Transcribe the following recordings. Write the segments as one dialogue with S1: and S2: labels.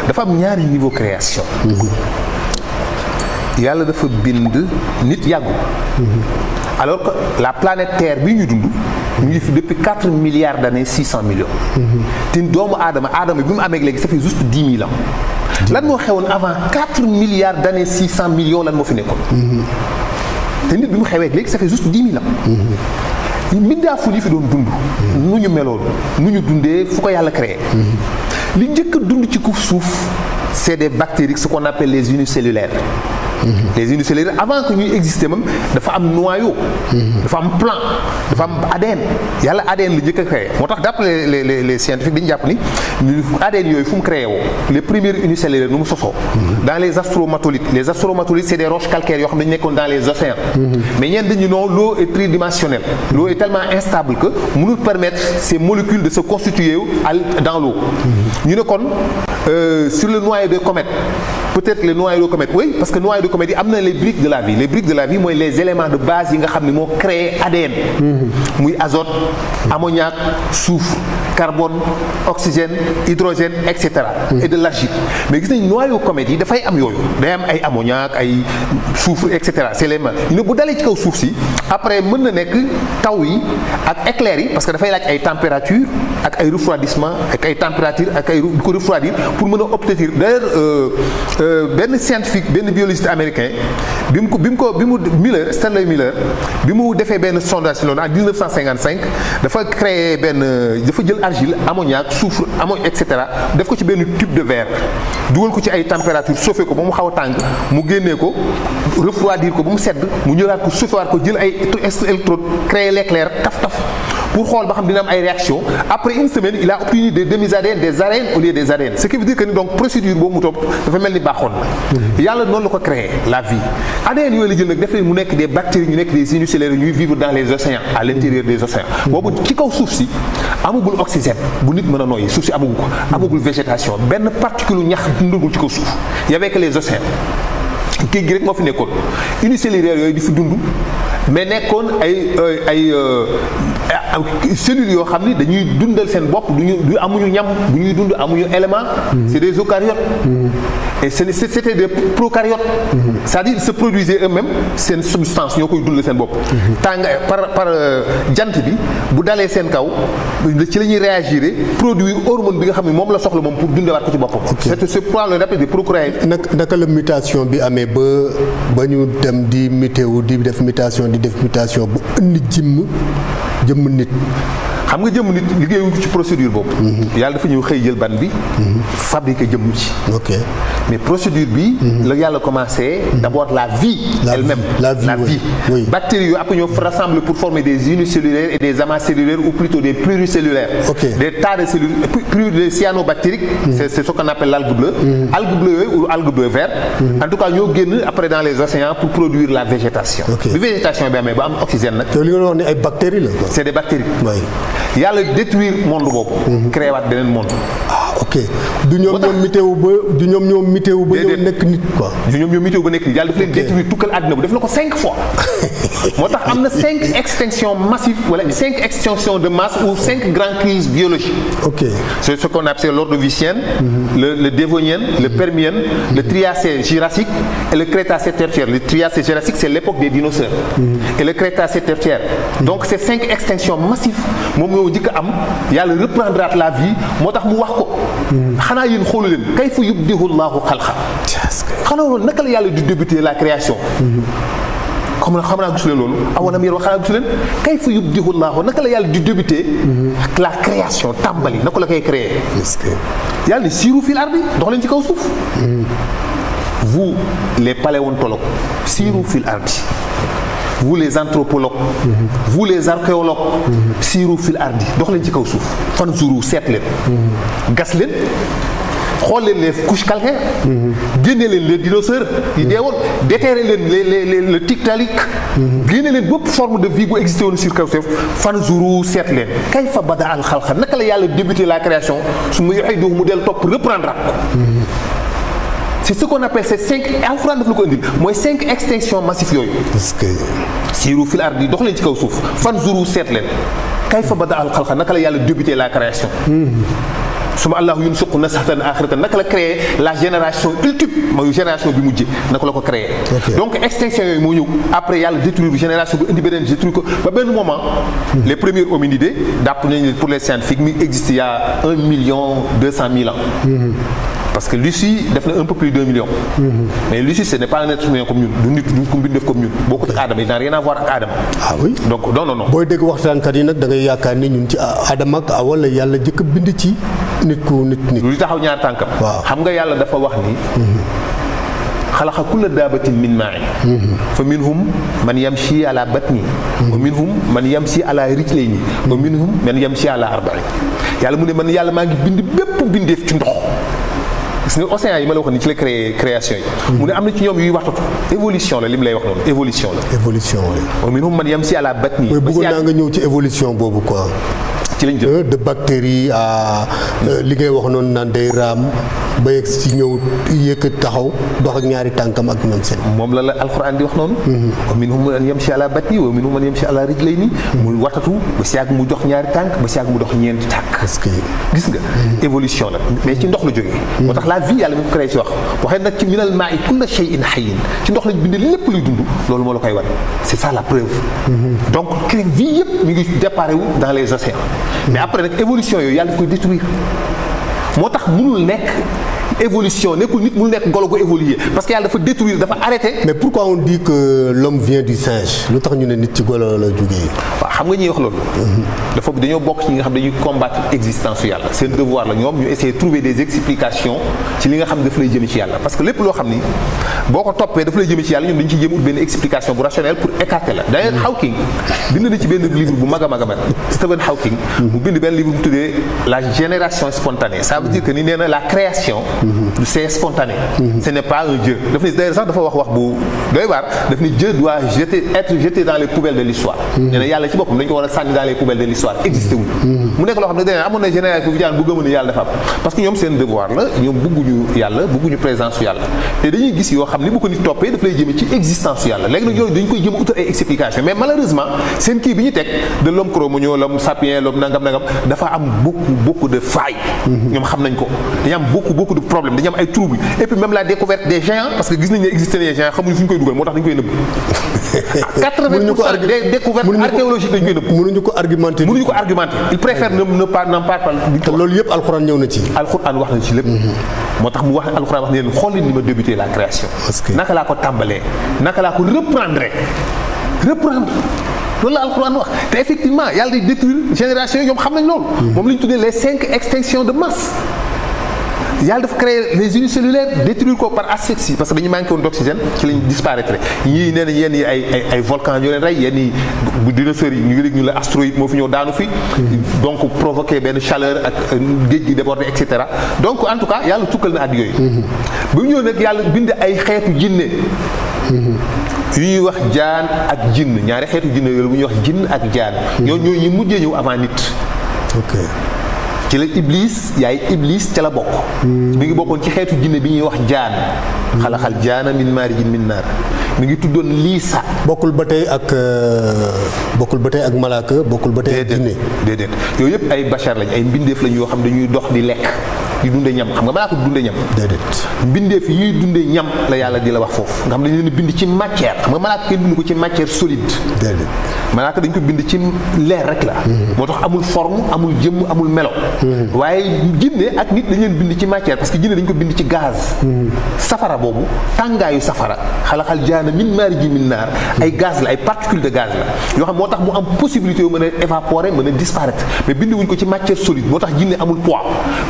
S1: dafa am ñaari niveau création. yàlla dafa bind nit yàggu. alors que la planète Terre bi ñu dund. ñu ngi fi depuis 4 milliards d'années 600 millions. te doomu aadama bi mu amee léegi ça fait juste 10 000 ans. lan moo xewoon avant 4 milliards d'années 600 millions lan moo fi nekkoon. te nit bi mu xewee léegi ça fait juste 10 000 ans. mbindaafu yi fi doon dund. nu ñu meloon nu ñu dundee fu ko yàlla créé. li njëkk a dund ci suuf c'est des bactéries ce qu'on appelle les unicellulaires. les unicellulaires avant que ñuy exister même dafa am noyau. dafa am plan dafa am ADN yàlla ADN la njëkk a créé moo tax d'après les scientifiques dañu jàpp ni ADN yooyu fu mu créé woo les premiers unicellulaires nu mu sosoo. dans les astromatolithes c'est des roches calcaires yoo xam ne dañu nekkoon dans les océans. mais ñenn dañu non l'eau est tridimensionnelle. l'eau est tellement instable que mënul permettre ces molécules de se constituer dans l'eau. ñu ne kon sur le noyau de comète peut-être les noyaux de comète oui parce que noyau de comète yi am na les briques de la vie mooy les éléments de base yi nga xam ne moo créé ADN. muy azote ammoniac soufre carbone oxygène hydrogène et cetera. et de l'argile mais gis nañ noyau comète yi dafay am yooyu day am ay ammoniac ay soufre et cetera c'est les ñu ne bu dalee ci kaw suuf si après mën na nekk taw yi ak éclairs yi parce que dafay laaj ay température ak ay refroidissement ak ay température ak ay ko refroidir pour mën a obtenir d'ailleurs benn scientifique benn biologiste américain Stanley Miller bi mu defee benn sondage loolu en 1955 dafa jël argile ammoniac soufre et cetera def ko ci benn tube de verre dugal ko ci ay température chauffé ko ba mu xaw a tàng mu génnee ko refroidir ko ba mu sedd mu ñëwaat ko chauffé waat ko jël ay électrode créer l'éclair taf pour xool ba xam dina am ay réaction après une semaine il a obtenu des demi-ADN des ARN au lieu des ADN ce qui veut dire que ni donc procédure boobu mu topp dafa mel ni baaxoon na yàlla noonu la ko créé la vie ADN yooyu la jël nag def leen mu nekk des bactéries ñu nekk des unicellulaires ñuy vivre dans les océans à l'intérieur des océans boobu ci kaw suuf si amagul oxygène bu nit mën a noyyi suuf si amagu ko amagul végétation benn particule ñax dundagul ci kaw suuf y avait que les océans géej gi rek moo fi nekkoon unicellulaires yooyu di fi dund mais nekkoon ay cellules yoo xam ni dañuy dundal seen bopp du amuñu ñam bu ñuy dund amuñu élément c'est des eucaryotes et c'était des procaryotes c'est-à-dire ils se produisaient eux-mêmes seen substance ñoo koy dundal seen bopp tàng par jant bi bu dalee seen kaw ci la ñuy réagir produit hormone bi nga xam ne moom la soxla moom pour dundewaat ko ci boppam c'est pourquoi on appelle des procaryotes.
S2: naka la mutation bi amee ba ñu dem di mutéo di def mutation bu indi jëmm nit.
S1: xam nga jëmm nit liggéeyu ci procédure boobu. yàlla dafa ñëw xëy jël ban bi. fabriquer jëmm ci.
S2: ok
S1: mais procédure bi. la yàlla commencé. d'abord la vie. elle-même la vie. Oui. Bactéries yooyu après ñoo rassemblent pour former des unicellulaires et des amas cellulaires ou plutôt des pluricellulaires.
S2: ok
S1: des tas de cellules des cyanobactériques. c'est ce qu'on appelle l'algue bleue. algue bleue yooyu ou algue bleu vert. en tout cas ñoo génn après dans les océans pour produire la végétation. bi végétation bi amee ba am oxygène nag.
S2: te li nga wax ni ay bactéries la quoi.
S1: c'est des bactéries.
S2: oui.
S1: yàlla détruire monde boobu. créé waat beneen monde.
S2: ah ok du ñoom ñoom mutéo ba ñëw nekk nit quoi.
S1: du ñoom mutéo ba nekk nit yàlla daf leen détruire tukkal àddina bu def na ko 5 fois. moo tax am na 5 extinctions massives wala 5 extinctions de masse ou 5 grandes crises biologiques.
S2: ok
S1: c'est ce qu'on appelle l'ordovicienne. le dévonienne le permienne. le triacé jurassique et le crétacé tertiaire. le triacé jurassique c'est l'époque des dinosaures. et le crétacé tertiaire. donc ces 5 extinctions massives moom moo njëkk a am yàlla reprendra la vie moo tax mu wax ko. xanaa yéen xoolu leen kayfa yubdihu Allahu xalqa. xanaa loolu naka la yàlla di débuter la création. xam naa gisu leen loolu awalam yéen wax xanaa gisu leen kayfa yubdihu Allahu naka la yàlla di débuter la création tàmbali naka la koy créer. yàlla ne siiru fil ardi dox leen ci kaw suuf. vous les paléontologues siiru fil ardi. vous les anthropologues. vous les archéologues. siiru fil ardi dox leen ci kaw suuf fanzuru seet leen. gas leen xool leen les couches calcaires. génne leen les dinosaures yi deewoon déterrer leen le Tiktaalik. génne leen bépp forme de vie bu existé woon sur kaw suuf fanzuru seet leen kayfa bada al xalqa naka la yàlla débuté la création su ma yu'iiduhu mu del topp reprendre ko. c'est ce qu'on appelle ces 5 alxuraan daf la ko indil mooy 5 extinctions massives yooyu.
S2: est-ce que.
S1: siiru fil ardi dox leen ci kaw suuf fanzuru seet leen kayfa bada al xalqa naka la yàlla débuté la création. suma allahu yunsuqu nasatan axiratan naka la créé la génération ultime mooy génération bi mujj naka la ko créé. donc extinction yooyu moo ñëw après yàlla détruire génération bi indi beneen détruire ko ba benn moment. les premiers hominidés dàpp nañu pour les scientifiques mi existe il y a 1,2 ans. parce que Lucie def na un peu plus de 2 millions. mais Lucie ce n'est pas un être humain comme ñun du nit du ko mbindeef comme ñun bokkut ak Adama il n'a rien à voir ak Adama.
S2: ah oui
S1: donc non.
S2: booy dégg waxtaankat yi nag da ngay yaakaar ni ñun ci Adama ak Awa la yàlla jëkk bind ci nit.
S1: lu taxaw ñaar tànkam.
S2: waaw xam
S1: nga yàlla dafa wax ni. xalaqa kulla daabatin min maa'in. fa minhum man yamshi ala batni. wa minhum man yamshi ala rijlayni. wa minhum man yamshi ala arba'in. yàlla mu ne man yàlla maa ngi bind bépp bindeef ci ndox. gis nga océan yi ma la wax ni ci la création yi. mu ne am na ci ñoom yuy waxtatu évolution la li mu lay wax noonu évolution la.
S2: évolution la.
S1: wa minhum man yamshi ala batni.
S2: mooy bëggoon naa nga ñëw ci évolution boobu quoi.
S1: ci lañ jëm
S2: de bactéries à li ngay wax noonu naan day raam ba yegg si ñëw yëkkat taxaw dox ak ñaari tànkam ak ñoom seen.
S1: moom la alxuraan di wax noonu. wa minhum man yamshi ala batni wa minhum man yamshi ala rijlayni. muy watatu ba si yàgg mu dox ñaari tànk ba si yàgg mu dox ñeenti tànk.
S2: parce que
S1: gis nga. évolution la mais ci ndox la jógee. moo tax la vie yàlla mi ko créé ci wax waxee nag ci minal maa'i kulla shay'in hayyin ci ndox lañ bindee lépp luy dund loolu moo la koy wan c'est ça la preuve. donc vie yëpp mi ngi déparé wu dans les océans. mais après nag évolution yooyu yàlla daf koy détruire moo tax mënul nekk évolution nekkul nit mënul nekk golo gu évoluer parce que yàlla dafa détruire dafa arrêté.
S2: mais pourquoi on dit que l'homme vient du singe lu tax ñu ne nit ci golo la jógee.
S1: waaw xam nga ñuy wax loolu. dafa dañoo bokk ci ñi nga xam dañuy combattre existence su yàlla seen devoir la ñoom ñu essayer trouver des explications ci li nga xam daf lay jëme ci yàlla parce que lépp loo xam ni boo ko toppee daf lay jëme ci yàlla ñoom dañu ciy jéem ut benn explication bu rationnelle pour écarter la d'ailleurs Hawking bind na ci benn livre bu mag a mag Stephen Hawking mu bind benn livre bu tuddee la génération spontanée ça veut dire que ni nee na la création c'est spontané. Ce n'est pas un Dieu. D'ailleurs sax dafa wax bu doy waar daf ni Dieu doit être jeté dans les poubelles de l'histoire. nee na yàlla ci boppam dañu ko war a sànni dans les poubelles de l'histoire existé wul. mu nekk loo xam ne dañu amoon na génération bu jaan bu gëmoon ne yàlla dafa am parce que ñoom seen devoir la ñoom bëgguñu yàlla bëgguñu présence su yàlla te dañuy gis yoo xam ni bu ko nit toppee daf lay jëme ci existence su yàlla léegi nag yooyu dañu koy jëm a utal ay explication mais malheureusement seen kii bi ñu teg de l'homme cro-magnon l'homme sapien l'homme nangam dafa am beaucoup de failles. ñoom xam nañ ko dañu am beaucoup de problèmes dañu am ay troubles et puis même la découverte des géants parce que gis nañ ne existé des géants xamuñu fu ñu koy dugal moo tax dañu koy nëbb. 80% des découvertes archéologiques dañu koy nëbb.
S2: mënuñu ko argumenter.
S1: ils préfèrent ne pas
S2: te loolu yëpp alxuraan ñëw na ci.
S1: alxuraan wax na ci lépp. moo tax mu wax alxuraan wax ne leen xool ni ma débuté la création. naka laa ko tàmbalee naka laa ko reprendre loolu la alxuraan wax te effectivement yàlla day détruire génération yi ñoom xam nañ loolu. moom la ñu tuddee les 5 extinctions de masse. yàlla dafa créer les unicellulaires détruire ko par asphyxie parce que dañu manqué woon d'oxygène ci lañ disparaître ñii nee nañ yenn yi ay volcan ñoo leen rey yenn yi bu dinosaures yi ñu ngi léegi ñu la astéroïde moo fi ñëw daanu fi donc provoqué benn chaleur ak géej gi débordé et cetera donc en tout cas yàlla tukkal na at yooyu ba ñëw nag yàlla bind ay xeetu jinne yu ñuy wax jaan ak jinn ñaari xeetu jinne yooyu bu ñuy wax jinn ak jaan ñoo ñu mujjee ñëw avant nit ci la Iblis yaay Iblis ca la bokk. mi ngi bokkoon ci xeetu jinne bi ñuy wax jaan. xalaxal jaana min maarijin min naar mi ngi tuddoon liisa.
S2: bokkul ba tey ak malaaka bokkul ba tey ak jinne.
S1: déedéet yooyu yëpp ay bachar lañ ay mbindeef lañ yoo xam dañuy dox di lekk di dunde ñam xam nga malaaka du dunde ñam.
S2: déedéet
S1: mbindeef yi ñuy dunde ñam la yàlla di la wax foofu nga xam dañu leen bind ci matière xam nga malaaka kenn bind ko ci matière solide.
S2: déedéet
S1: malaaka dañ ko bind ci leer rek la. moo tax amul forme amul jëmm amul melo. waaye jinne ak nit dañ leen bind ci matière parce que jinne dañ ko bind ci gaz. safara boobu tàngaayu safara xalaxal jaana min maarijin min naar ay gaz la ay particules de gaz la yoo xam moo tax mu am possibilité yu mën a évaporer mën a disparaître mais bind wuñ ko ci matière solide moo tax jinne amul poids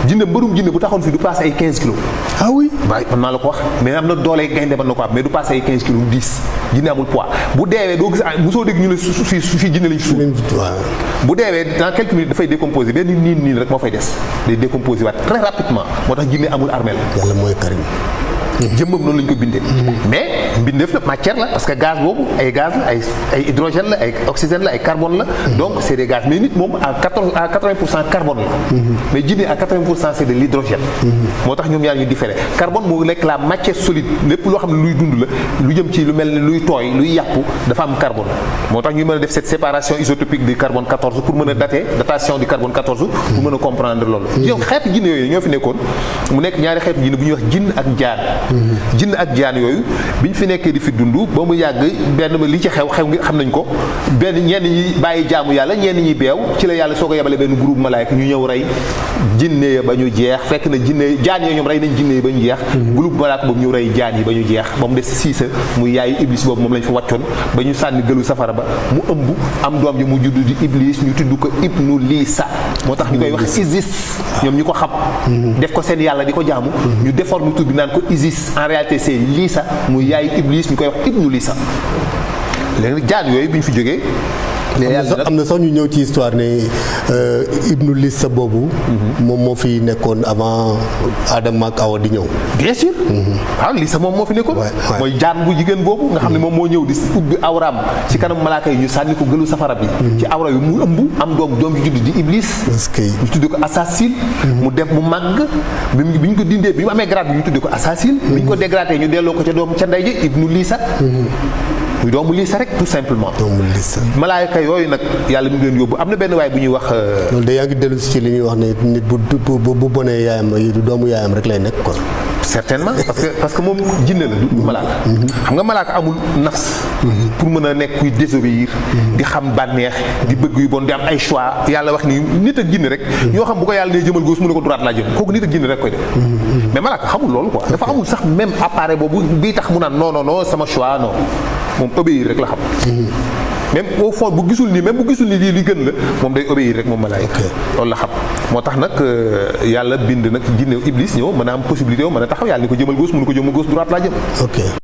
S1: jinne mbërum jinne bu taxoon fii du passé ay 15 kilos.
S2: ah oui
S1: waaye man maa la ko wax mais am na doole gaynde mën na ko am mais du passé ay 15 kilos 10 jinne amul poids bu deewee doo gis mosoo dégg ñu ne fii jinne lañ suul bu deewee dans quelques minutes dafay décomposer benn niin rek moo fay des day décomposer waat très rapidement moo tax jinne amul armeel.
S2: yàlla mooy Karim.
S1: jëmmam noonu lañ ko bindee mais mbindeef la matière la parce que gaz boobu ay gaz la ay hydrogène la ay oxygène la ay carbone la donc c'est des gaz mais nit moom à 80% carbone la mais jinne à 80% c'est de l'hydrogène moo tax ñoom ñaar ñu différé carbone moo nekk la matière solide lépp loo xam ne luy dund la lu jëm ci lu mel ne luy tooy luy yàqu dafa am carbone moo tax ñu mën a def cette séparation isotopique du carbone 14 pour mën a datation du carbone 14 pour mën a comprendre loolu yow xeetu jinne yooyu ñoo fi nekkoon mu nekk ñaari xeetu jinne bu ñuy wax jinn ak jaan jinn ak jaan yooyu bi ñu fi nekkee di fi dund ba mu yàgg benn li ci xew ngi xam nañ ko benn ñenn ñi bàyyi jaamu yàlla ñenn ñi beew ci la yàlla soo ko yebale benn groupe malaayka ñu ñëw rey jinne ya ba ñu jeex fekk na jinne jaan yooyu ñoom rey nañ jinne yi ba ñu jeex groupe malaayka boobu ñu rey jaan yi ba ñu jeex ba mu des siisa muy yaayu iblis boobu moom lañ fa wàccoon ba ñu sànni gëlu safara ba mu ëmb am doom ji mu judd di iblis ñu tudd ko ibnu liisa moo tax ñu koy wax Isis ñoom ñu ko xam def ko seen yàlla di ko jaamu ñu déforme tur bi naan ko Isis en réalité c'est Liisa muy yaayu iblis ñu koy wax ibnu liisa léegi jaan yooyu bi ñu fi jógee
S2: am na sax ñu ñëw ci histoire ne Ibnu Lissa boobu moom moo fi nekkoon avant Adama ak Awa di ñëw
S1: bien sûr waaw Lissa moom moo fi nekkoon mooy jaan bu jigéen boobu nga xam ne moom moo ñëw di ubbi awraam ci kanam malaaka yi ñu sànni ko gëlu safara bi ci awra yi mu ëmb am doom ji judd di Iblis ñu tuddee ko Assasil mu def mu màgg bi ñu ko dindee bi mu amee grade bi ñu tuddee ko Assasil bi ñu ko dégradé ñu delloo ko ca doom ca ndey ji Ibnu Lissa muy doomu Lissa rek tout simplement
S2: doomu Lissa
S1: malaayka yooyu nag yàlla mu ngi leen yóbbu am na benn waay bu ñuy wax
S2: loolu de yaa ngi dellu si ci li ñuy wax ne nit bu bonee yaayam doomu yaayam rek lay nekk quoi
S1: certainement parce que moom jinne la du malaaka xam nga malaaka amul nafs pour mën a nekk kuy désobéir di xam bànneex di bëgg yu bon di am ay choix yàlla wax ni nit ak jinne rek ñoo xam bu ko yàlla nee jëmal gauche mu ne ko droite laa jëm kooku nit ak jinne rek koy def mais malaaka xamul loolu quoi dafa amul sax même appareil boobu bii tax mu naan non sama choix non moom obéir rek la xam même au fond bu gisul nii lii li gën la moom day obéir rek moom malaayka loolu la xam moo tax nag yàlla bind nag jinne iblis ñëw mën a am possibilité mën a taxaw yàlla ni ko jëmal gauche mënu ko jëmal gauche droite laa jëm